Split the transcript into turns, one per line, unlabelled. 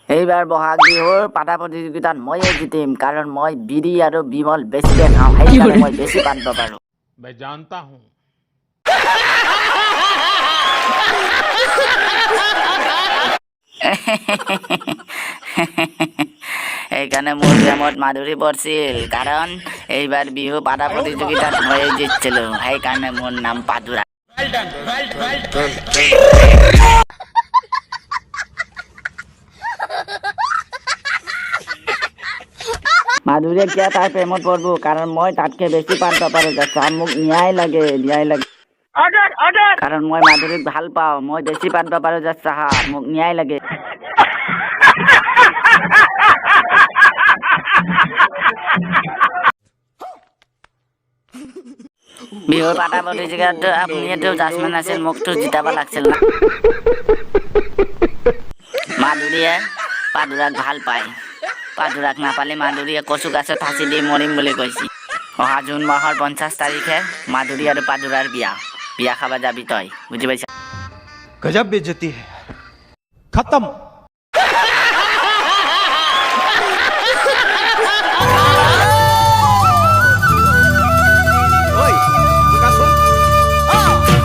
এইবাৰ বহাগ বিহুৰ পাতা প্ৰতিযোগিতাত ময়ে জিতিম কাৰণ মই বিৰি আৰু বিমল বেছিকে খাওঁ সেইকাৰণে মই বেছি পাতিব পাৰো
मैं जानता हूं
সেইকাৰণে মোৰ প্ৰেমত মাধুৰী পৰিছিল কাৰণ এইবাৰ বিহু পাতা প্ৰতিযোগিতাত ময়ে জিতছিলো সেইকাৰণে মোৰ নাম পাদুৰা মাধুৰীয়ে কিয় তাৰ প্ৰেমত পৰিব কাৰণ মই তাতকে বেছি পাতিব পাৰো যাচ্ছা মোক ন্যায় লাগে কাৰণ মই মাধুৰীক ভাল পাওঁ মই বেছি পাতিব পাৰো যাচ্ছা মোক ন্যায় লাগে বিহুৰ পাতা প্ৰতিযোগিতাত আপুনিতো জাজমেন আছিল মোকতো জিতাব লাগছিল না মাধুৰীয়ে পাদুৰাক ভাল পায় পাদুৰাক নাপালে মাধুৰীয়ে কচু গাছত ফাঁচি দি মৰিম বুলি কৈছে অহা জুন মাহৰ 50 তাৰিখে মাধুৰী আৰু পাদুৰাৰ বিয়া খাবা যাবি তই বুজি পাইছা
गजब बेइज्जती है खत्म